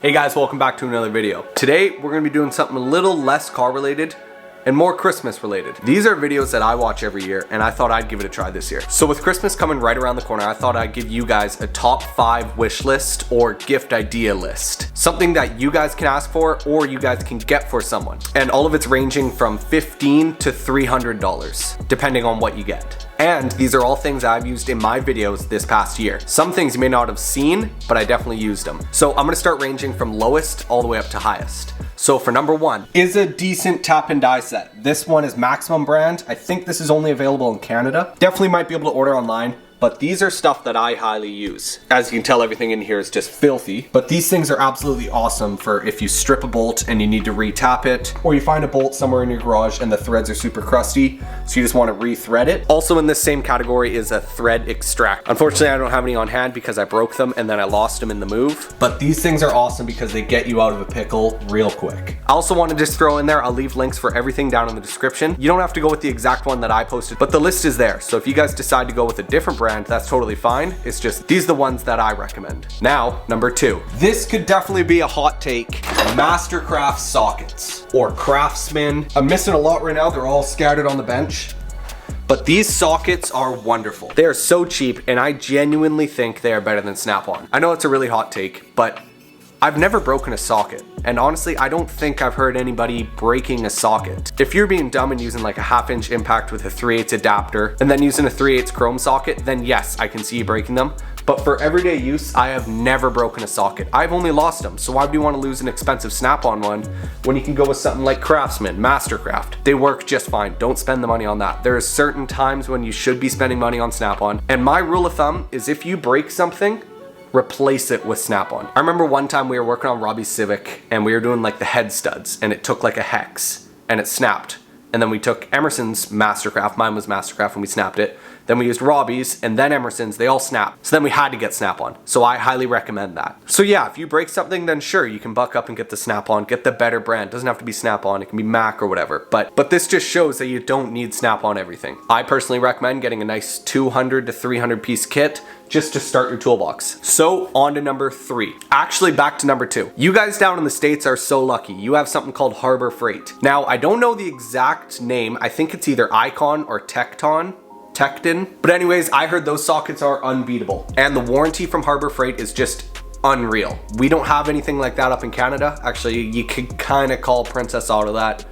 Hey guys, welcome back to another video. Today we're going to be doing something a little less car related and more Christmas related. These are videos that I watch every year and I thought I'd give it a try this year. So with Christmas coming right around the corner, I thought I'd give you guys a top 5 wish list or gift idea list. Something that you guys can ask for or you guys can get for someone. And all of it's ranging from $15 to $300, depending on what you get. And these are all things I've used in my videos this past year. Some things you may not have seen, but I definitely used them. So I'm gonna start ranging from lowest all the way up to highest. So for number 1 is a decent tap and die set. This one is Maximum brand. I think this is only available in Canada. Definitely might be able to order online, but these are stuff that I highly use. As you can tell, everything in here is just filthy, but these things are absolutely awesome for if you strip a bolt and you need to re-tap it, or you find a bolt somewhere in your garage and the threads are super crusty, so you just want to re-thread it. Also in this same category is a thread extractor. Unfortunately, I don't have any on hand because I broke them and then I lost them in the move, but these things are awesome because they get you out of a pickle real quick. I also want to just throw in there, I'll leave links for everything down in the description. You don't have to go with the exact one that I posted, but the list is there. So if you guys decide to go with a different brand, that's totally fine. It's just these are the ones that I recommend. Now, number 2. This could definitely be a hot take. Mastercraft sockets or Craftsman. I'm missing a lot right now. They're all scattered on the bench. But these sockets are wonderful. They are so cheap and I genuinely think they are better than Snap-on. I know it's a really hot take, but I've never broken a socket. And honestly, I don't think I've heard anybody breaking a socket. If you're being dumb and using like a 1/2 inch impact with a 3/8 adapter and then using a 3/8 chrome socket, then yes, I can see you breaking them. But for everyday use, I have never broken a socket. I've only lost them. So why do you want to lose an expensive Snap-on one when you can go with something like Craftsman, Mastercraft? They work just fine. Don't spend the money on that. There are certain times when you should be spending money on Snap-on. And my rule of thumb is if you break something, replace it with Snap-on. I remember one time we were working on Robbie's Civic and we were doing like the head studs and it took like a hex and it snapped. And then we took Emerson's Mastercraft, mine was Mastercraft, and we snapped it. Then we used Robbie's and then Emerson's, they all snapped. So then we had to get Snap-on. So I highly recommend that. So yeah, if you break something, then sure, you can buck up and get the Snap-on, get the better brand. It doesn't have to be Snap-on, it can be Mac or whatever. But this just shows that you don't need Snap-on everything. I personally recommend getting a nice 200 to 300 piece kit just to start your toolbox. So on to number 3. Actually back to number 2. You guys down in the States are so lucky. You have something called Harbor Freight. Now I don't know the exact name. I think it's either Icon or tekton. But anyways, I heard those sockets are unbeatable. And the warranty from Harbor Freight is just unreal. We don't have anything like that up in Canada. Actually, you could kind of call Princess Auto that,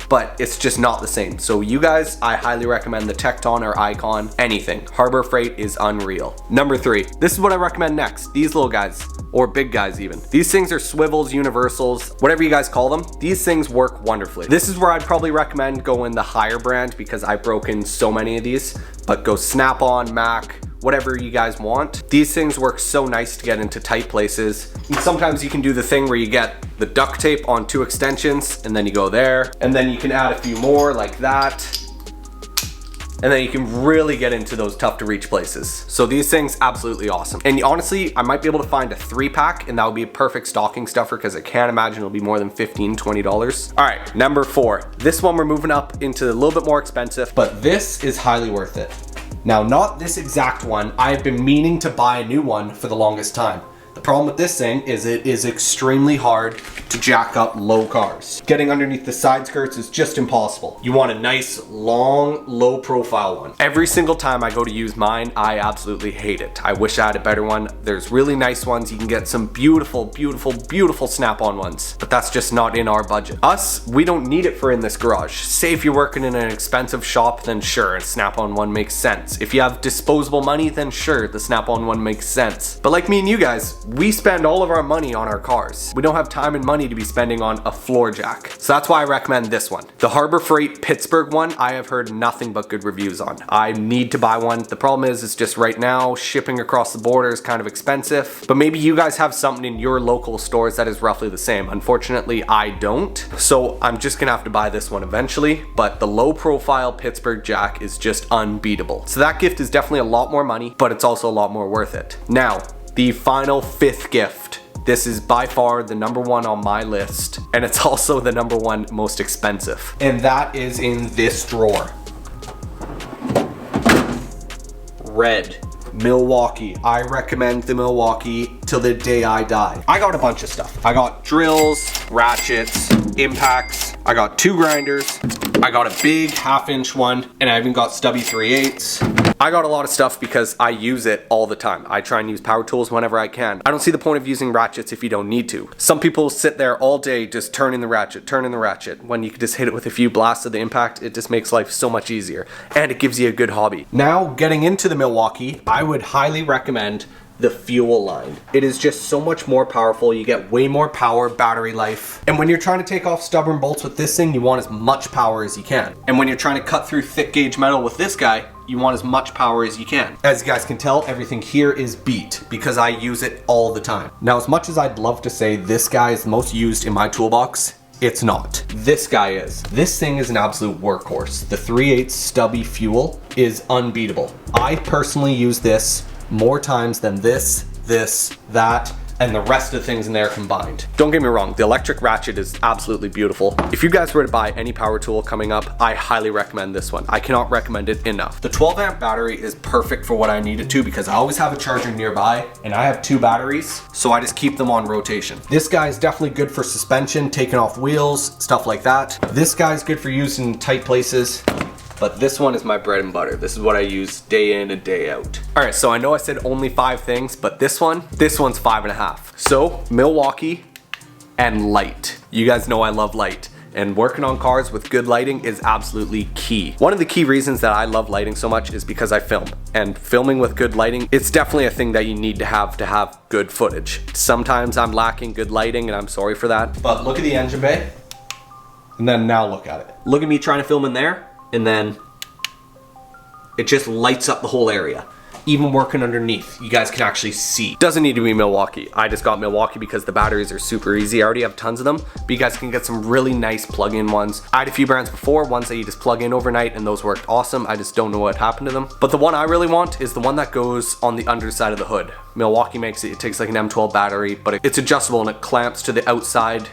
but it's just not the same. So you guys, I highly recommend the Tekton or Icon, anything. Harbor Freight is unreal. Number 3, this is what I recommend next. These little guys, or big guys even. These things are swivels, universals, whatever you guys call them. These things work wonderfully. This is where I'd probably recommend going the higher brand because I've broken so many of these, but go Snap-on, Mac, whatever you guys want. These things work so nice to get into tight places. And sometimes you can do the thing where you get the duct tape on 2 extensions and then you go there, and then you can add a few more like that. And then you can really get into those tough to reach places. So these things, absolutely awesome. And honestly, I might be able to find a 3-pack and that would be a perfect stocking stuffer because I can't imagine it'll be more than $15, $20. All right, number 4. This one we're moving up into a little bit more expensive, but this is highly worth it. Now, not this exact one. I've been meaning to buy a new one for the longest time. The problem with this thing is it is extremely hard to jack up low cars. Getting underneath the side skirts is just impossible. You want a nice, long, low profile one. Every single time I go to use mine, I absolutely hate it. I wish I had a better one. There's really nice ones. You can get some beautiful, beautiful, beautiful Snap-on ones, but that's just not in our budget. Us, we don't need it for in this garage. Say if you're working in an expensive shop, then sure, a Snap-on one makes sense. If you have disposable money, then sure, the Snap-on one makes sense. But like me and you guys, we spend all of our money on our cars. We don't have time and money to be spending on a floor jack. So that's why I recommend this one. The Harbor Freight Pittsburg one, I have heard nothing but good reviews on. I need to buy one. The problem is it's just right now, shipping across the border is kind of expensive, but maybe you guys have something in your local stores that is roughly the same. Unfortunately, I don't. So I'm just gonna have to buy this one eventually, but the low profile Pittsburgh jack is just unbeatable. So that gift is definitely a lot more money, but it's also a lot more worth it. Now, the final 5th gift. This is by far the number 1 on my list, and it's also the number 1 most expensive. And that is in this drawer. Red Milwaukee. I recommend the Milwaukee till the day I die. I got a bunch of stuff. I got drills, ratchets, impacts. I got 2 grinders. I got a big 1/2-inch one, and I even got stubby 3/8. I got a lot of stuff because I use it all the time. I try and use power tools whenever I can. I don't see the point of using ratchets if you don't need to. Some people sit there all day just turning the ratchet, when you can just hit it with a few blasts of the impact. It just makes life so much easier, and it gives you a good hobby. Now, getting into the Milwaukee, I would highly recommend the fuel line. It is just so much more powerful. You get way more power, battery life. And when you're trying to take off stubborn bolts with this thing, you want as much power as you can. And when you're trying to cut through thick gauge metal with this guy, you want as much power as you can. As you guys can tell, everything here is beat because I use it all the time. Now, as much as I'd love to say this guy is the most used in my toolbox, it's not. This guy is. This thing is an absolute workhorse. The 3/8 stubby fuel is unbeatable. I personally use this more times than this, that, and the rest of the things in there combined. Don't get me wrong, the electric ratchet is absolutely beautiful. If you guys were to buy any power tool coming up, I highly recommend this one. I cannot recommend it enough. The 12 amp battery is perfect for what I need it to because I always have a charger nearby, and I have 2 batteries, so I just keep them on rotation. This guy is definitely good for suspension, taking off wheels, stuff like that. This guy's good for using in tight places. But this one is my bread and butter. This is what I use day in and day out. All right, so I know I said only 5 things, but this one's 5.5. So Milwaukee and light. You guys know I love light. And working on cars with good lighting is absolutely key. One of the key reasons that I love lighting so much is because I film. And filming with good lighting, it's definitely a thing that you need to have good footage. Sometimes I'm lacking good lighting and I'm sorry for that. But look at the engine bay. And then now look at it. Look at me trying to film in there. And then it just lights up the whole area. Even working underneath, you guys can actually see. Doesn't need to be Milwaukee. I just got Milwaukee because the batteries are super easy. I already have tons of them, but you guys can get some really nice plug-in ones. I had a few brands before, ones that you just plug in overnight, and those worked awesome. I just don't know what happened to them. But the one I really want is the one that goes on the underside of the hood. Milwaukee makes it. It takes like an M12 battery, but it's adjustable and it clamps to the outside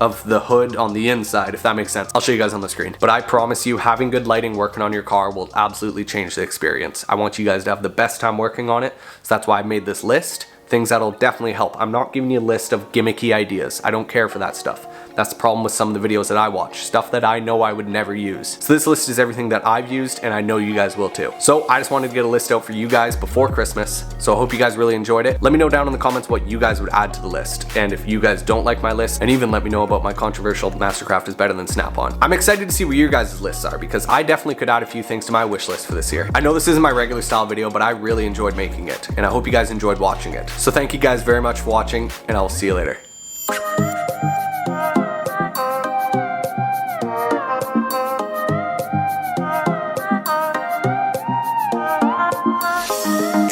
of the hood on the inside, if that makes sense. I'll show you guys on the screen. But I promise you, having good lighting working on your car will absolutely change the experience. I want you guys to have the best time working on it, so that's why I made this list. Things that'll definitely help. I'm not giving you a list of gimmicky ideas. I don't care for that stuff. That's the problem with some of the videos that I watch. Stuff that I know I would never use. So this list is everything that I've used, and I know you guys will too. So I just wanted to get a list out for you guys before Christmas. So I hope you guys really enjoyed it. Let me know down in the comments what you guys would add to the list. And if you guys don't like my list, and even let me know about my controversial Mastercraft is better than Snap-on. I'm excited to see what your guys' lists are because I definitely could add a few things to my wish list for this year. I know this isn't my regular style video, but I really enjoyed making it, and I hope you guys enjoyed watching it. So thank you guys very much for watching, and I'll see you later.